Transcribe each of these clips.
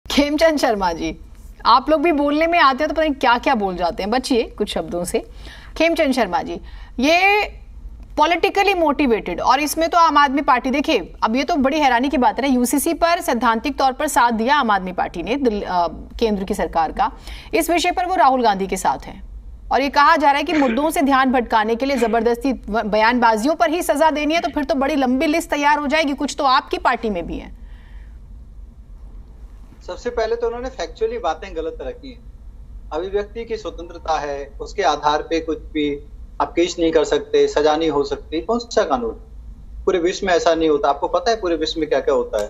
खेमचंद शर्मा जी, आप लोग भी बोलने में आते हो तो पता नहीं क्या क्या बोल जाते हैं। बचिए कुछ शब्दों से। खेमचंद शर्मा जी, ये पॉलिटिकली मोटिवेटेड, और इसमें तो आम आदमी पार्टी, देखिए अब ये तो बड़ी हैरानी की बात है ना, यूसीसी पर सैद्धांतिक तौर पर साथ दिया आम आदमी पार्टी ने केंद्र की सरकार का, इस विषय पर वो राहुल गांधी के साथ है, और ये कहा जा रहा है कि मुद्दों से ध्यान भटकाने के लिए जबरदस्ती बयानबाजियों पर ही सजा देनी है, तो फिर तो बड़ी लंबी लिस्ट तैयार हो जाएगी। कुछ तो आपकी पार्टी में भी है। सबसे पहले तो उन्होंने फैक्चुअली बातें गलत रखी हैं। अभिव्यक्ति की स्वतंत्रता है, उसके आधार पे कुछ भी आप केस नहीं कर सकते, सजा नहीं हो सकती। कौन सा कानून? पूरे विश्व में ऐसा नहीं होता। आपको पता है पूरे विश्व में क्या क्या होता है?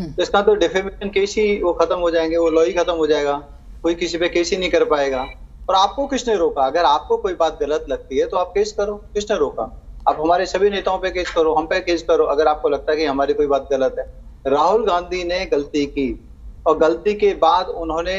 तो इसका तो डिफेमेशन केस ही वो खत्म हो जाएंगे, वो लॉ ही खत्म हो जाएगा, कोई किसी पे केस ही नहीं कर पाएगा। और आपको किसने रोका? अगर आपको कोई बात गलत लगती है तो आप केस करो, किसने रोका? आप हमारे सभी नेताओं पे केस करो, हम पे केस करो, अगर आपको लगता है कि हमारी कोई बात गलत है। राहुल गांधी ने गलती की, और गलती के बाद उन्होंने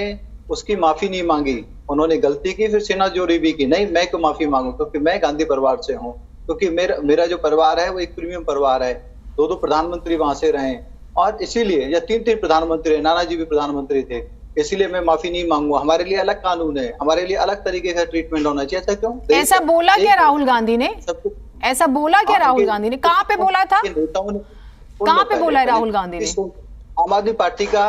उसकी माफी नहीं मांगी। उन्होंने गलती की, फिर सिन्हाजोरी भी की, नहीं मैं क्यों माफी मांगू, क्योंकि मैं गांधी परिवार से हूँ, क्योंकि मेरा जो परिवार है वो एक प्रीमियम परिवार है। दो प्रधानमंत्री वहां से रहे, और इसीलिए, या तीन प्रधानमंत्री, नानाजी भी प्रधानमंत्री थे, इसीलिए मैं माफी नहीं मांगूंगा। हमारे लिए अलग कानून है, हमारे लिए अलग तरीके का ट्रीटमेंट होना चाहिए। ऐसा क्यों? ऐसा बोला क्या राहुल गांधी ने? ऐसा बोला क्या राहुल गांधी ने? कहाँ पे बोला था? नेताओं ने कहाँ पे बोला है राहुल गांधी ने? आम आदमी पार्टी का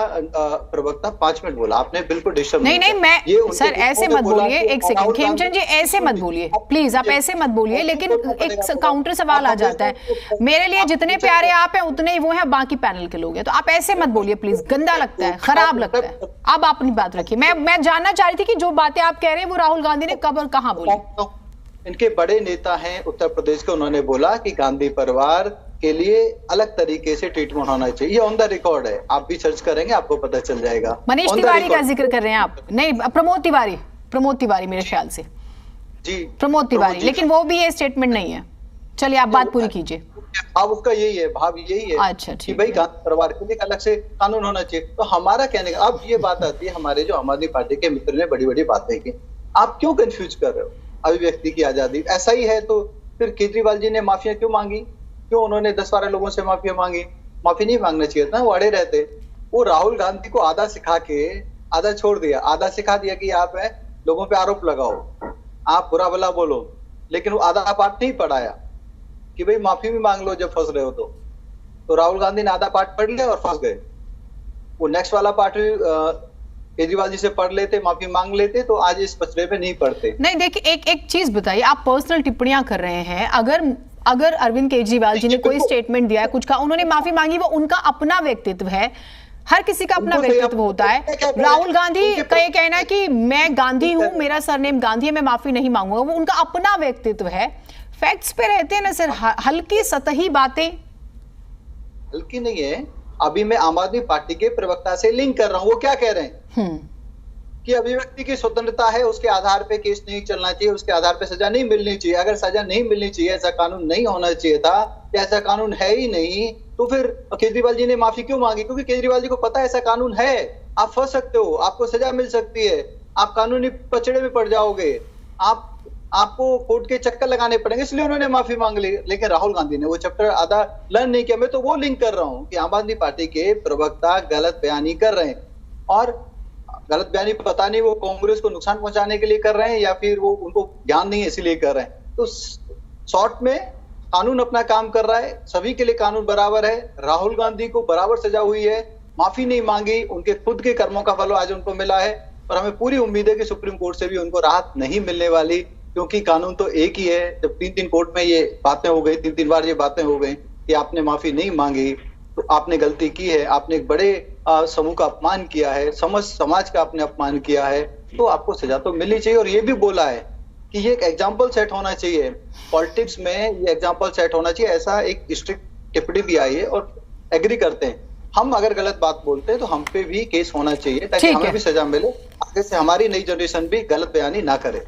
प्रवक्ता 5 मिनट बोला। आपने बिल्कुल डिस्टर्ब नहीं, मैं सर ऐसे मत बोलिए। एक सेकंड खेमचंद जी, ऐसे मत बोलिए प्लीज, आप ऐसे मत बोलिए। लेकिन एक काउंटर सवाल आ जाता है, मेरे लिए जितने प्यारे आप हैं उतने ही वो हैं बाकी पैनल के लोग हैं, तो आप ऐसे मत बोलिए प्लीज। गंदा लगता है, खराब लगता है। अब अपनी बात रखिए। मैं जानना चाह रही थी कि जो बातें आप कह रहे हैं वो राहुल गांधी ने कब और कहाँ बोली। इनके बड़े नेता हैं उत्तर प्रदेश के, उन्होंने बोला कि गांधी परिवार के लिए अलग तरीके से ट्रीटमेंट होना चाहिए। ये ऑन द रिकॉर्ड है, आप भी सर्च करेंगे आपको पता चल जाएगा। मनीष तिवारी का जिक्र कर रहे हैं आप? नहीं, प्रमोद तिवारी मेरे ख्याल से जी, प्रमोद तिवारी, लेकिन वो भी ये स्टेटमेंट नहीं है। चलिए आप बात पूरी कीजिए। अब उसका यही है, भाव यही है। अच्छा, कि भाई गांधी परिवार के लिए अलग से कानून होना चाहिए। तो हमारा कहने का अब ये बात आती है, हमारे जो आम आदमी पार्टी के मित्र ने बड़ी बड़ी बातें की, आप क्यों कंफ्यूज कर रहे हो? अभिव्यक्ति की आजादी ऐसा ही है, तो फिर केजरीवाल जी ने माफिया क्यों मांगी? क्यों उन्होंने 10-12 लोगों से माफिया मांगी? माफी नहीं मांगना चाहिए था, वो अड़े रहते। वो राहुल गांधी को आधा सिखा के आधा छोड़ दिया, आधा सिखा दिया कि आप है लोगों पे आरोप लगाओ, आप बुरा भला बोलो, लेकिन वो आधा पार्ट नहीं पढ़ाया कि भाई माफी भी मांग लो जब फंस रहे हो। तो राहुल गांधी ने आधा पार्ट पढ़ लिया और फंस गए। वो नेक्स्ट वाला पार्ट केजरीवाल जी से पढ़ लेते, माफी मांग लेते, तो आज इस पचड़े पे नहीं पड़ते। नहीं, देखिए एक चीज बताइए, आप पर्सनल टिप्पणियां कर रहे हैं। अगर अरविंद केजरीवाल जी ने कोई स्टेटमेंट दिया है, कुछ कहा, उन्होंने माफी मांगी, वो उनका अपना व्यक्तित्व है, हर किसी का अपना व्यक्तित्व होता है। राहुल गांधी का ये कहना है कि मैं गांधी हूं, मेरा सरनेम गांधी है, मैं माफी नहीं मांगूंगा, वो उनका अपना व्यक्तित्व है। फैक्ट्स पे रहते हैं ना सर, हल्की सतही बातें। हल्की नहीं है। अभी मैं आम आदमी पार्टी के प्रवक्ता से लिंक कर रहा हूं, वो क्या कह रहे हैं कि अभिव्यक्ति की स्वतंत्रता है, उसके आधार पे केस नहीं चलना चाहिए, उसके आधार पे सजा नहीं मिलनी चाहिए। अगर सजा नहीं मिलनी चाहिए, ऐसा कानून नहीं होना चाहिए था, ऐसा कानून है ही नहीं, तो फिर केजरीवाल जी ने माफी क्यों मांगी? क्योंकि केजरीवाल जी को पता है ऐसा कानून है, आप फंस सकते हो, आपको सजा मिल सकती है, आप कानूनी पचड़े में पड़ जाओगे, आपको कोर्ट के चक्कर लगाने पड़ेंगे, इसलिए उन्होंने माफी मांग ली। लेकिन राहुल गांधी ने वो चैप्टर आधा लर्न नहीं किया। मैं तो वो लिंक कर रहा हूँ कि आम आदमी पार्टी के प्रवक्ता गलत बयानी कर रहे हैं, और गलत बयानी पता नहीं वो कांग्रेस को नुकसान पहुंचाने के लिए कर रहे हैं या फिर वो उनको ज्ञान नहीं है इसीलिए कर रहे हैं। तो शॉर्ट में कानून अपना काम कर रहा है, सभी के लिए कानून बराबर है। राहुल गांधी को बराबर सजा हुई है, माफी नहीं मांगी, उनके खुद के कर्मों का फल आज उनको मिला है, और हमें पूरी उम्मीद है कि सुप्रीम कोर्ट से भी उनको राहत नहीं मिलने वाली, क्योंकि कानून तो एक ही है। जब 3 कोर्ट में ये बातें हो गई, 3 बार ये बातें हो गई कि आपने माफी नहीं मांगी, तो आपने गलती की है, आपने एक बड़े समूह का अपमान किया है, समाज का आपने अपमान किया है, तो आपको सजा तो मिलनी चाहिए। और ये भी बोला है कि ये एक एग्जाम्पल सेट होना चाहिए, पॉलिटिक्स में ये एग्जाम्पल सेट होना चाहिए। ऐसा एक स्ट्रिक्ट टिप्पणी भी आई है, और एग्री करते हैं हम, अगर गलत बात बोलते हैं तो हम पे भी केस होना चाहिए, ताकि हमें भी सजा मिले, आगे से हमारी नई जनरेशन भी गलत बयानी ना करे।